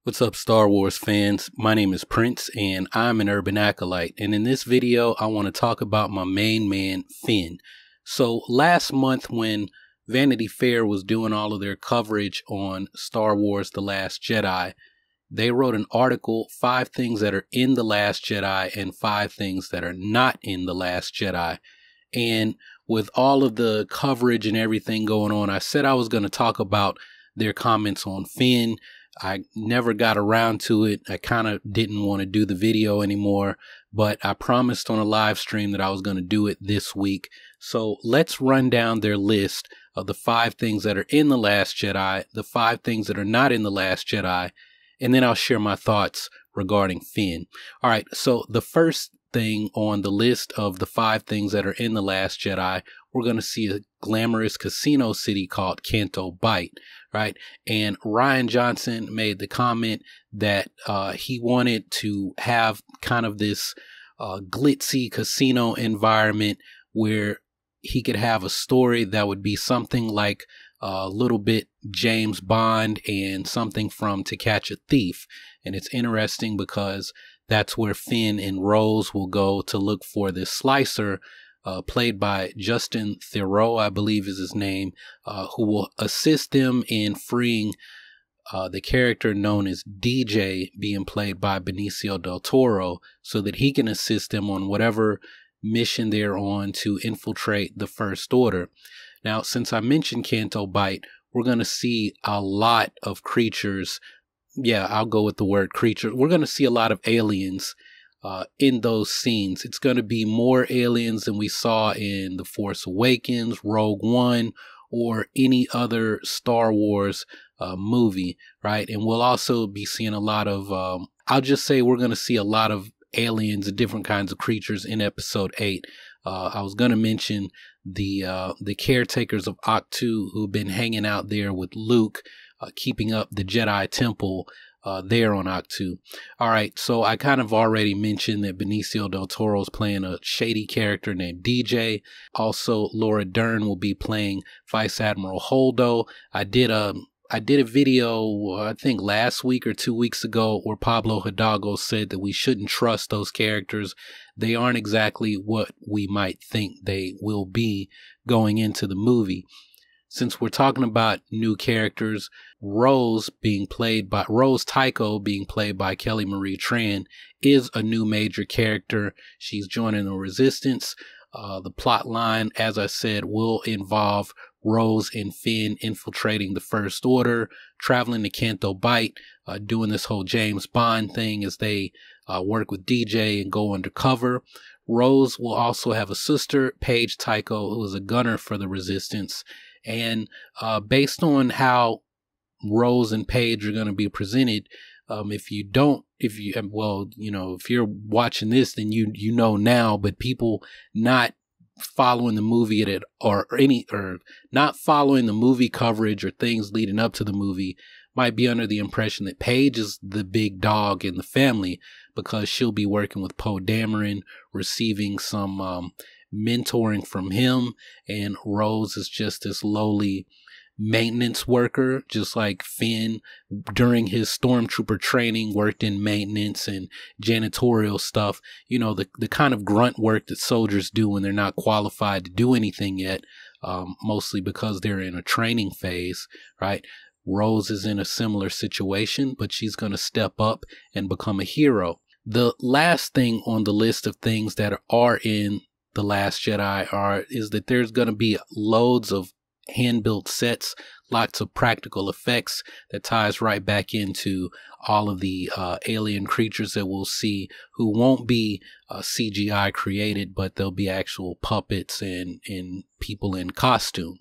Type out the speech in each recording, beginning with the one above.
What's up, Star Wars fans? My name is Prince and I'm an urban acolyte. And in this video, I want to talk about my main man, Finn. So last month when Vanity Fair was doing all of their coverage on Star Wars: The Last Jedi, they wrote an article, 5 things that are in The Last Jedi and 5 things that are not in The Last Jedi. And with all of the coverage and everything going on, I said I was going to talk about their comments on Finn. I never got around to it. I kind of didn't want to do the video anymore, but I promised on a live stream that I was going to do it this week. So let's run down their list of the 5 things that are in The Last Jedi, the 5 things that are not in The Last Jedi, and then I'll share my thoughts regarding Finn. All right, so the first thing on the list of the 5 things that are in The Last Jedi, we're going to see a glamorous casino city called Canto Bight, right? And Rian Johnson made the comment that he wanted to have kind of this glitzy casino environment where he could have a story that would be something like a little bit James Bond and something from To Catch a Thief. And it's interesting because that's where Finn and Rose will go to look for this slicer, played by Justin Theroux, I believe is his name, who will assist them in freeing the character known as DJ, being played by Benicio del Toro, so that he can assist them on whatever mission they're on to infiltrate the First Order. Now, since I mentioned Canto Bight, we're going to see a lot of creatures. Yeah, I'll go with the word creature. We're going to see a lot of aliens in those scenes. It's going to be more aliens than we saw in The Force Awakens, Rogue One, or any other Star Wars movie, right? And we'll also be seeing a lot of, I'll just say we're going to see a lot of aliens and different kinds of creatures in Episode 8. I was going to mention the caretakers of Ahch-To who've been hanging out there with Luke, keeping up the Jedi Temple there on Ahch-To. All right, so I kind of already mentioned that Benicio del Toro is playing a shady character named DJ. Also, Laura Dern will be playing Vice Admiral Holdo. I did a video, I think last week or 2 weeks ago, where Pablo Hidalgo said that we shouldn't trust those characters. They aren't exactly what we might think they will be going into the movie. Since we're talking about new characters, Rose Tycho being played by Kelly Marie Tran is a new major character. She's joining the Resistance. The plot line, as I said, will involve Rose and Finn infiltrating the First Order, traveling to Canto Bight, doing this whole James Bond thing as they work with DJ and go undercover. Rose will also have a sister, Paige Tycho, who is a gunner for the Resistance. And based on how Rose and Paige are going to be presented, if you're watching this, then you know now, but people not following the movie or not following the movie coverage or things leading up to the movie might be under the impression that Paige is the big dog in the family because she'll be working with Poe Dameron, receiving some mentoring from him, and Rose is just this lowly maintenance worker, just like Finn during his stormtrooper training worked in maintenance and janitorial stuff, the kind of grunt work that soldiers do when they're not qualified to do anything yet, mostly because they're in a training phase, right? Rose is in a similar situation, but she's going to step up and become a hero. The last thing on the list of things that are in The Last Jedi is that there's going to be loads of hand-built sets, lots of practical effects that ties right back into all of the alien creatures that we'll see, who won't be CGI created, but they'll be actual puppets and people in costume.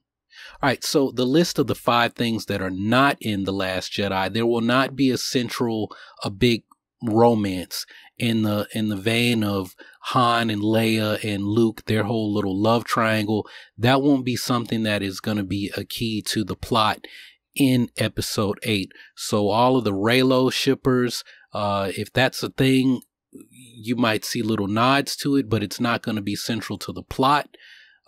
All right, so the list of the 5 things that are not in The Last Jedi, there will not be a big romance in the vein of Han and Leia and Luke, their whole little love triangle. That won't be something that is going to be a key to the plot in Episode 8. So all of the Reylo shippers, if that's a thing, you might see little nods to it, but it's not going to be central to the plot.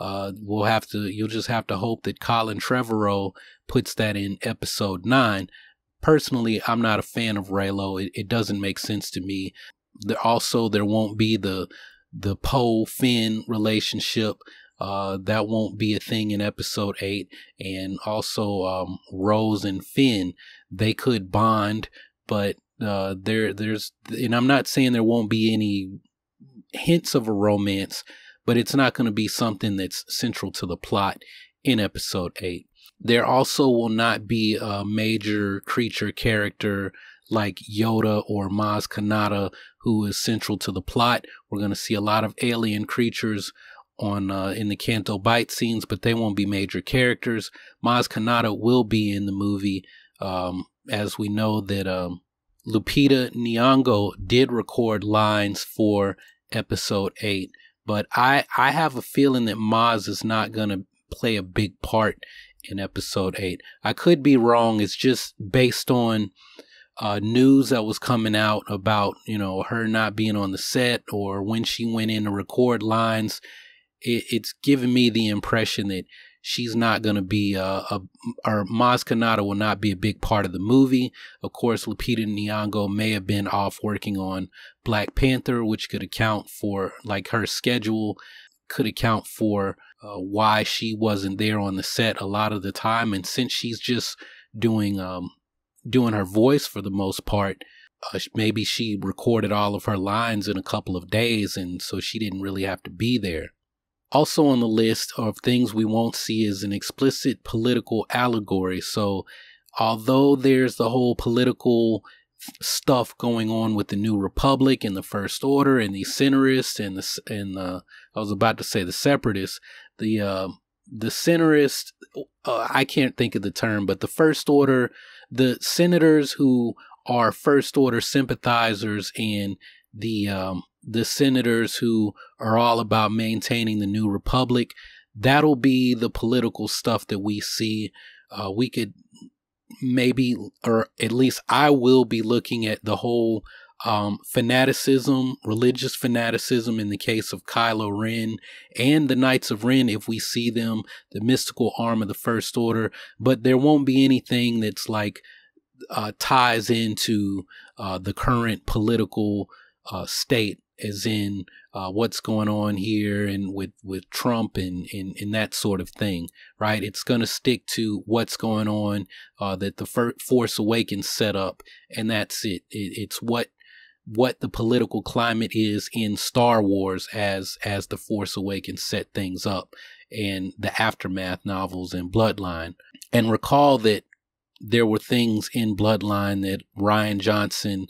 You'll just have to hope that Colin Trevorrow puts that in Episode 9. personally, I'm not a fan of Reylo. It doesn't make sense to me. There won't be the Poe-Finn relationship. That won't be a thing in episode 8. And also, Rose and Finn, they could bond, but there's, and I'm not saying there won't be any hints of a romance, but it's not going to be something that's central to the plot in episode 8. There also will not be a major creature character like Yoda or Maz Kanata who is central to the plot. We're going to see a lot of alien creatures on in the Canto Bight scenes, but they won't be major characters. Maz Kanata will be in the movie, as we know that Lupita Nyong'o did record lines for episode 8, but I have a feeling that Maz is not going to play a big part in episode 8. I could be wrong. It's just based on news that was coming out about, her not being on the set or when she went in to record lines. It's giving me the impression that she's not going to be, or Maz Kanata will not be a big part of the movie. Of course, Lupita Nyong'o may have been off working on Black Panther, which could account for, like, her schedule could account for why she wasn't there on the set a lot of the time. And since she's just doing her voice for the most part, maybe she recorded all of her lines in a couple of days, and so she didn't really have to be there. Also on the list of things we won't see is an explicit political allegory. So although there's the whole political stuff going on with the New Republic and the First Order and the Centerists and I was about to say the Separatists, the Centerists, I can't think of the term, but the First Order, the senators who are First Order sympathizers, and the senators who are all about maintaining the New Republic, that'll be the political stuff that we see. We could maybe, or at least I will be looking at the whole fanaticism, religious fanaticism in the case of Kylo Ren and the Knights of Ren, if we see them, the mystical arm of the First Order. But there won't be anything that's like ties into the current political state, as in what's going on here and with Trump and that sort of thing, right? It's going to stick to what's going on that the Force Awakens set up, and that's it. It's what the political climate is in Star Wars as the Force Awakens set things up, and the aftermath novels and Bloodline. And recall that there were things in Bloodline that Rian Johnson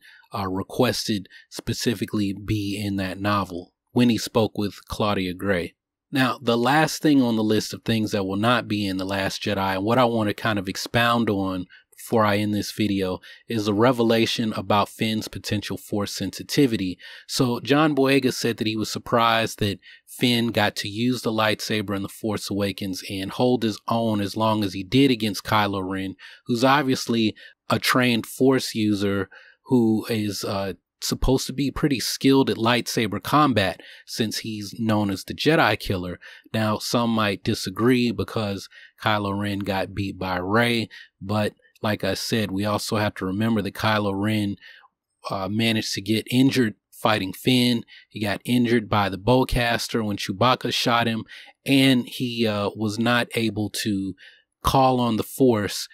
requested specifically be in that novel when he spoke with Claudia Gray. Now, the last thing on the list of things that will not be in The Last Jedi, and what I want to kind of expound on before I end this video, is a revelation about Finn's potential Force sensitivity. So John Boyega said that he was surprised that Finn got to use the lightsaber in The Force Awakens and hold his own as long as he did against Kylo Ren, who's obviously a trained Force user who is supposed to be pretty skilled at lightsaber combat, since he's known as the Jedi Killer. Now, some might disagree because Kylo Ren got beat by Rey, but like I said, we also have to remember that Kylo Ren managed to get injured fighting Finn. He got injured by the bowcaster when Chewbacca shot him, and he was not able to call on the Force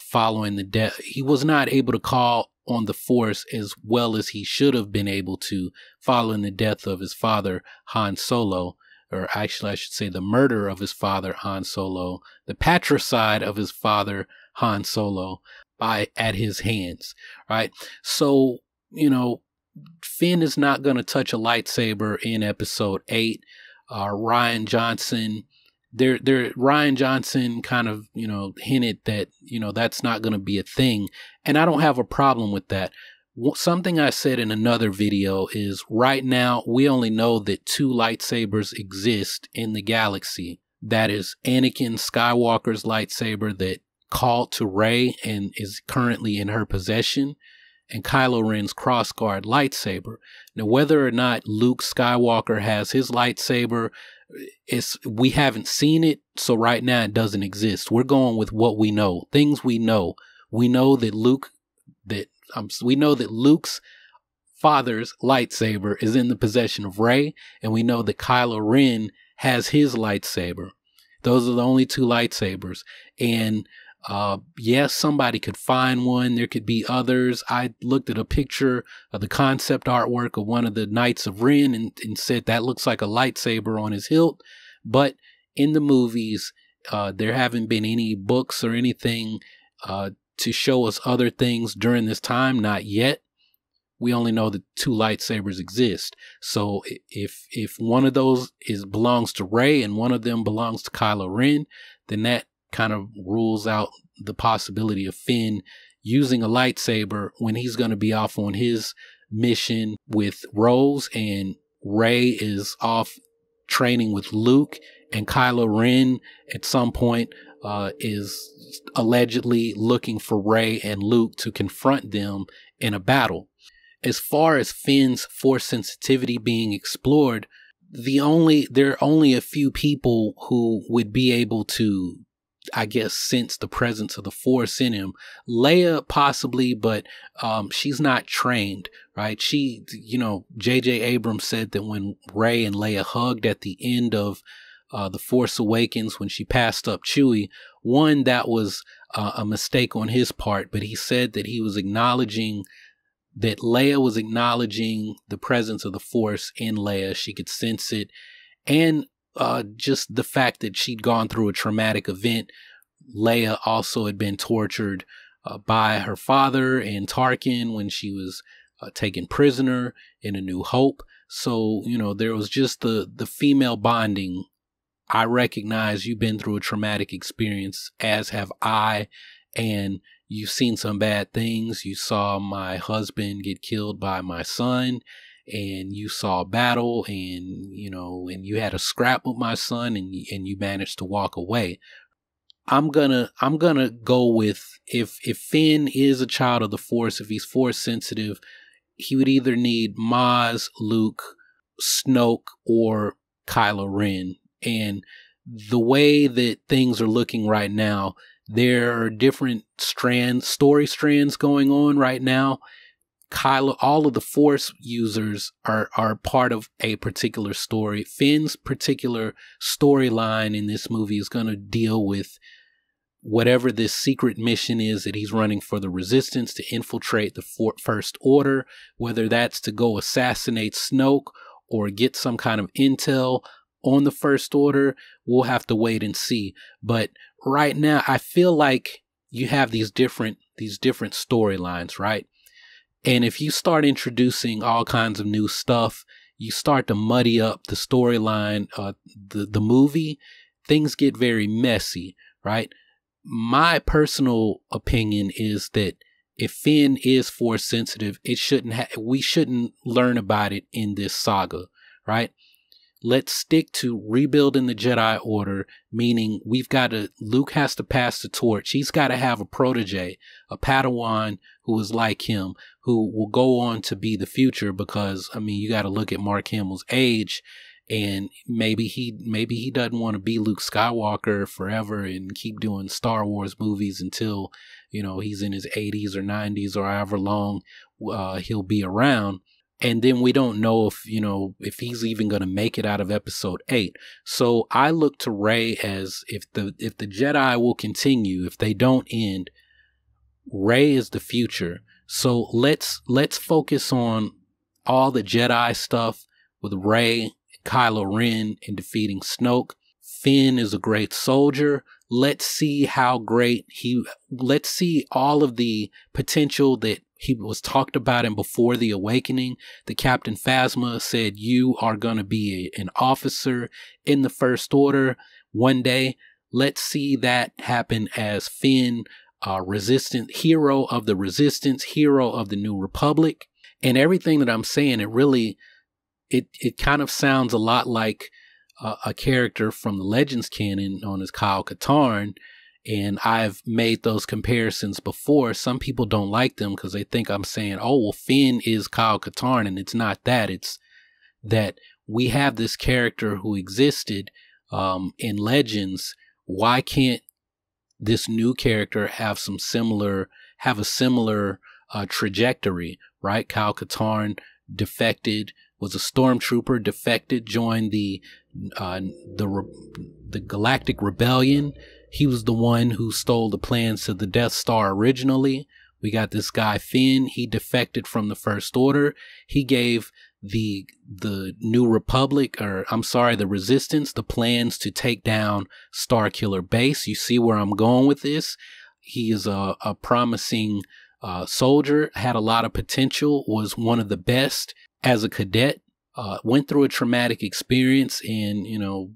following the death. He was not able to call on the Force as well as he should have been able to following the death of his father, Han Solo, or actually I should say the murder of his father, Han Solo, the patricide of his father, Han Solo, at his hands, right? So, Finn is not going to touch a lightsaber in episode 8. Rian Johnson kind of, hinted that, that's not going to be a thing. And I don't have a problem with that. Something I said in another video is right now we only know that 2 lightsabers exist in the galaxy. That is Anakin Skywalker's lightsaber that called to Rey and is currently in her possession, and Kylo Ren's crossguard lightsaber. Now, whether or not Luke Skywalker has his lightsaber, we haven't seen it, so right now it doesn't exist. We're going with what we know, things we know. We know that Luke that we know that Luke's father's lightsaber is in the possession of Rey, and we know that Kylo Ren has his lightsaber. Those are the only two lightsabers. And yes, somebody could find one. There could be others. I looked at a picture of the concept artwork of one of the Knights of Ren and said that looks like a lightsaber on his hilt. But in the movies, there haven't been any books or anything to show us other things during this time. Not yet. We only know that two lightsabers exist. So if one of those belongs to Rey and one of them belongs to Kylo Ren, then that kind of rules out the possibility of Finn using a lightsaber when he's going to be off on his mission with Rose, and Rey is off training with Luke, and Kylo Ren at some point is allegedly looking for Rey and Luke to confront them in a battle. As far as Finn's force sensitivity being explored, there are only a few people who would be able to, I guess, sense the presence of the force in him. Leia possibly, but she's not trained, right? J.J. Abrams said that when Rey and Leia hugged at the end of The Force Awakens, when she passed up Chewie, that was a mistake on his part, but he said that that Leia was acknowledging the presence of the Force in Leia. She could sense it. And just the fact that she'd gone through a traumatic event. Leia also had been tortured by her father and Tarkin when she was taken prisoner in A New Hope. So, there was just the female bonding. I recognize you've been through a traumatic experience, as have I, and you've seen some bad things. You saw my husband get killed by my son, and you saw a battle, and you had a scrap with my son, and you managed to walk away. I'm gonna go with if Finn is a child of the Force, if he's Force sensitive, he would either need Maz, Luke, Snoke, or Kylo Ren. And the way that things are looking right now, there are different story strands going on right now. All of the Force users are part of a particular story. Finn's particular storyline in this movie is going to deal with whatever this secret mission is that he's running for the Resistance to infiltrate the First Order, whether that's to go assassinate Snoke or get some kind of intel on the First Order. We'll have to wait and see. But right now, I feel like you have these different storylines, right? And if you start introducing all kinds of new stuff, you start to muddy up the storyline, the movie. Things get very messy, right? My personal opinion is that if Finn is Force sensitive, we shouldn't learn about it in this saga, right? Let's stick to rebuilding the Jedi Order, meaning Luke has to pass the torch. He's got to have a protege, a Padawan who is like him, who will go on to be the future, because, you got to look at Mark Hamill's age, and maybe he doesn't want to be Luke Skywalker forever and keep doing Star Wars movies until, he's in his 80s or 90s or however long he'll be around. And then we don't know if he's even going to make it out of Episode 8. So I look to Rey as, if the Jedi will continue, if they don't end, Rey is the future. So let's focus on all the Jedi stuff with Rey, Kylo Ren, and defeating Snoke. Finn is a great soldier. Let's see let's see all of the potential that he was talked about in Before the Awakening. The Captain Phasma said, you are going to be an officer in the First Order one day. Let's see that happen as Finn, hero of the Resistance, hero of the New Republic. And everything that I'm saying, it kind of sounds a lot like a character from the Legends canon known as Kyle Katarn. And I've made those comparisons before. Some people don't like them because they think I'm saying, oh, well, Finn is Kyle Katarn. And it's not that. It's that we have this character who existed in Legends. Why can't this new character have a similar trajectory, right? Kyle Katarn defected, was a stormtrooper, defected, joined the Galactic Rebellion. He was the one who stole the plans to the Death Star originally. We got this guy Finn. He defected from the First Order. He gave the New Republic, or I'm sorry, the Resistance, the plans to take down Starkiller Base. You see where I'm going with this? He is a promising soldier, had a lot of potential, was one of the best as a cadet, went through a traumatic experience and, you know,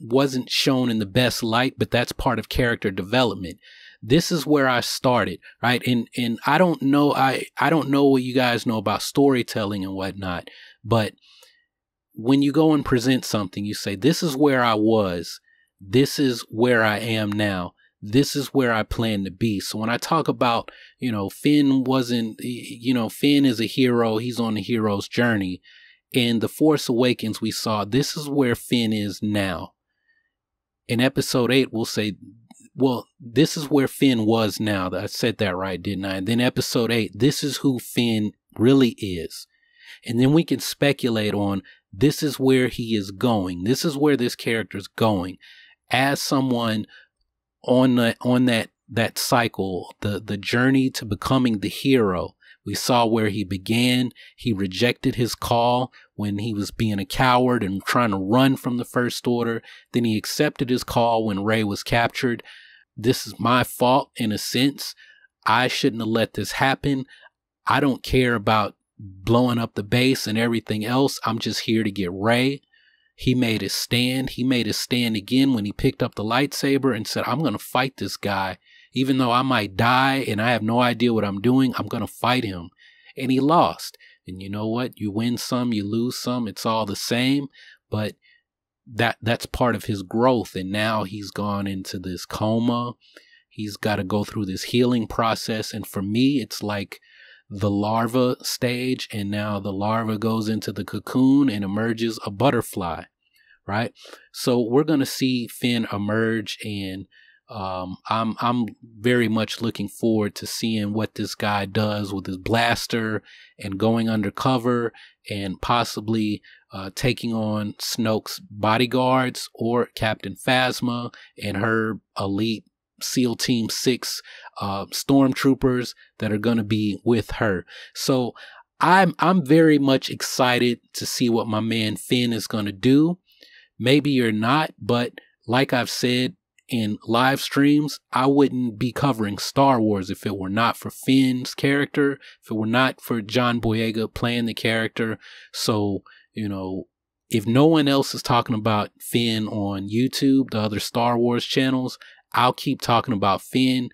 wasn't shown in the best light, but that's part of character development. This is where I started, right? And I don't know, I don't know what you guys know about storytelling and whatnot, but when you go and present something, you say, this is where I was, this is where I am now, this is where I plan to be. So when I talk about, you know, Finn wasn't, you know, Finn is a hero, he's on the hero's journey. In The Force Awakens, we saw this is where Finn is now. In episode 8, we'll say, well, this is where Finn was now. I said that right, didn't I? And then episode 8, this is who Finn really is. And then we can speculate on this is where he is going. This is where this character is going. As someone on that cycle, the journey to becoming the hero. We saw where he began. He rejected his call when he was being a coward and trying to run from the First Order. Then he accepted his call when Rey was captured. This is my fault in a sense. I shouldn't have let this happen. I don't care about blowing up the base and everything else. I'm just here to get Rey. He made his stand. He made his stand again when he picked up the lightsaber and said, I'm going to fight this guy. Even though I might die and I have no idea what I'm doing, I'm going to fight him. And he lost. And you know what? You win some, you lose some. It's all the same. But that's part of his growth. And now he's gone into this coma. He's got to go through this healing process. And for me, it's like the larva stage. And now the larva goes into the cocoon and emerges a butterfly. Right? So we're going to see Finn emerge, and I'm very much looking forward to seeing what this guy does with his blaster and going undercover and possibly taking on Snoke's bodyguards or Captain Phasma and her elite SEAL Team 6 stormtroopers that are going to be with her. So I'm very much excited to see what my man Finn is going to do. Maybe you're not, but like I've said in live streams, I wouldn't be covering Star Wars if it were not for Finn's character, if it were not for John Boyega playing the character. So, you know, if no one else is talking about Finn on YouTube, the other Star Wars channels, I'll keep talking about Finn.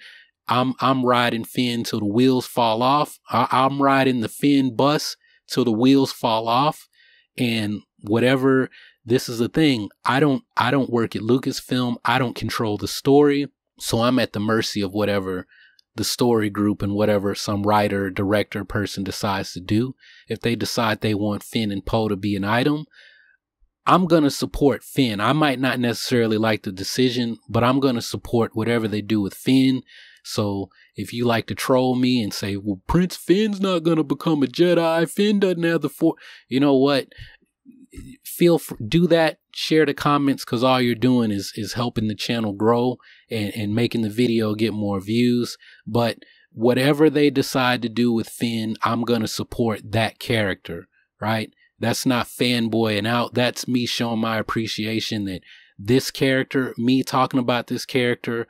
I'm riding Finn till the wheels fall off. I'm riding the Finn bus till the wheels fall off. And whatever, this is the thing. I don't work at Lucasfilm. I don't control the story. So I'm at the mercy of whatever the story group and whatever some writer, director person decides to do. If they decide they want Finn and Poe to be an item, I'm going to support Finn. I might not necessarily like the decision, but I'm going to support whatever they do with Finn. So if you like to troll me and say, well, Prince Finn's not going to become a Jedi, Finn doesn't have the Force, you know what? Feel free, do that, share the comments, because all you're doing is helping the channel grow and making the video get more views. But whatever they decide to do with Finn, I'm going to support that character, right? That's not fanboying out. That's me showing my appreciation that this character, me talking about this character,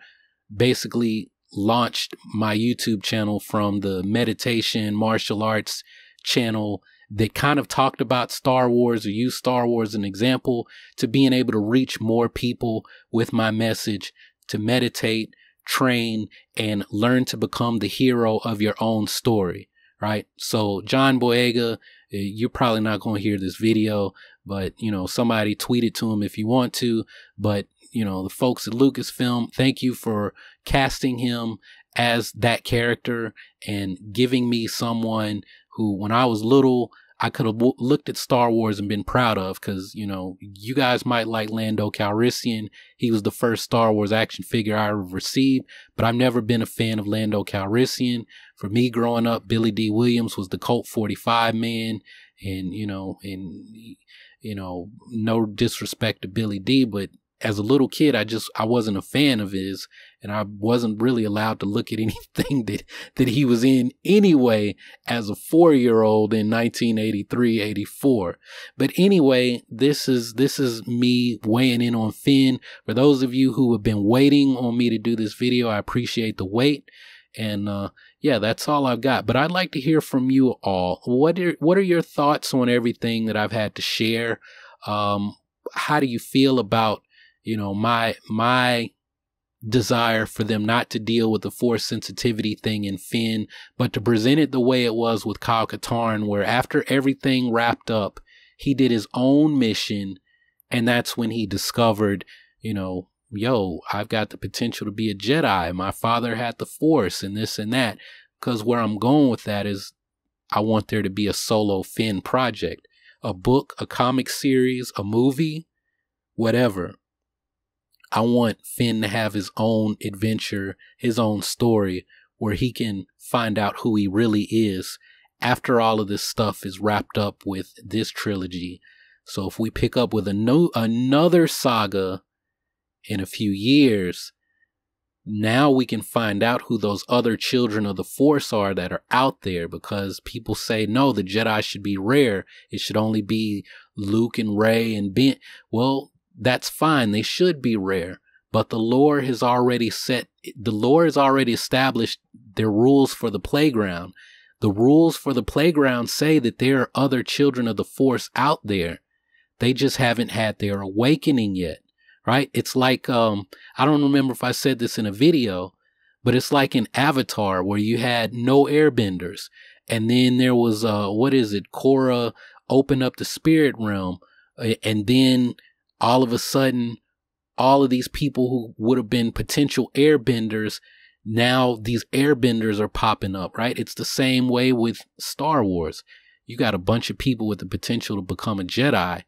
basically launched my YouTube channel from the meditation martial arts channel that kind of talked about Star Wars or used Star Wars as an example, to being able to reach more people with my message, to meditate, train, and learn to become the hero of your own story, right? So John Boyega, you're probably not going to hear this video, but, you know, somebody tweet it to him if you want to. But, you know, the folks at Lucasfilm, thank you for casting him as that character and giving me someone who, when I was little, I could have looked at Star Wars and been proud of, because, you know, you guys might like Lando Calrissian. He was the first Star Wars action figure I ever received, but I've never been a fan of Lando Calrissian. For me growing up, Billy D. Williams was the Colt 45 man, and, you know, no disrespect to Billy D, but as a little kid, I wasn't a fan of his, and I wasn't really allowed to look at anything that he was in anyway as a 4-year-old in 1983, 84. But anyway, this is me weighing in on Finn. For those of you who have been waiting on me to do this video, I appreciate the wait. And yeah, that's all I've got. But I'd like to hear from you all. What are your thoughts on everything that I've had to share? How do you feel about, you know, my desire for them not to deal with the Force sensitivity thing in Finn, but to present it the way it was with Kyle Katarn, where after everything wrapped up, he did his own mission, and that's when he discovered, you know, yo, I've got the potential to be a Jedi. My father had the Force and this and that. Because where I'm going with that is I want there to be a solo Finn project, a book, a comic series, a movie, whatever. I want Finn to have his own adventure, his own story, where he can find out who he really is after all of this stuff is wrapped up with this trilogy. So if we pick up with another saga in a few years, now we can find out who those other children of the Force are that are out there, because people say, no, the Jedi should be rare. It should only be Luke and Rey and Ben. Well, that's fine. They should be rare, but the lore has already established their rules for the playground. The rules for the playground say that there are other children of the Force out there. They just haven't had their awakening yet, right? It's like, I don't remember if I said this in a video, but it's like in Avatar where you had no airbenders. And then there was, Korra opened up the spirit realm. And then all of a sudden, all of these people who would have been potential airbenders, now these airbenders are popping up, right? It's the same way with Star Wars. You got a bunch of people with the potential to become a Jedi,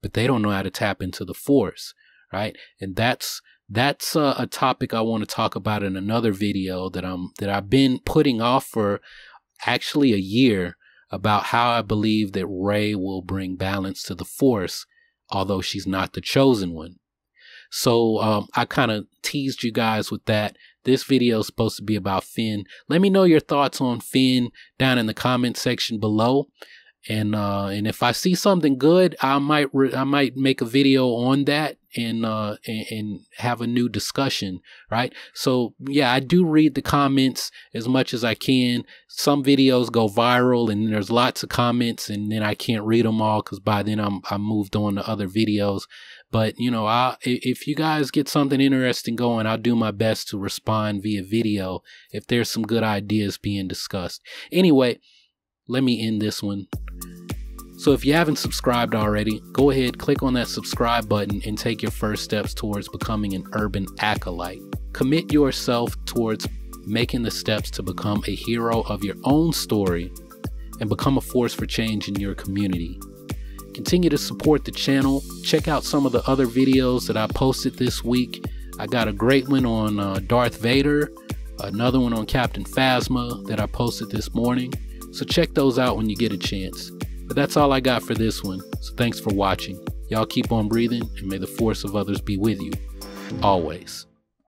but they don't know how to tap into the Force, right? And that's a topic I want to talk about in another video that I've been putting off for actually a year, about how I believe that Rey will bring balance to the Force, although she's not the chosen one. So I kind of teased you guys with that. This video is supposed to be about Finn. Let me know your thoughts on Finn down in the comment section below. And if I see something good, I might make a video on that and have a new discussion, right? So yeah, I do read the comments as much as I can. Some videos go viral and there's lots of comments, and then I can't read them all because by then I'm moved on to other videos. But you know, if you guys get something interesting going, I'll do my best to respond via video if there's some good ideas being discussed. Anyway, let me end this one. So if you haven't subscribed already, go ahead, click on that subscribe button and take your first steps towards becoming an urban acolyte. Commit yourself towards making the steps to become a hero of your own story and become a force for change in your community. Continue to support the channel. Check out some of the other videos that I posted this week. I got a great one on Darth Vader, another one on Captain Phasma that I posted this morning. So check those out when you get a chance. But that's all I got for this one. So thanks for watching. Y'all keep on breathing, and may the force of others be with you always.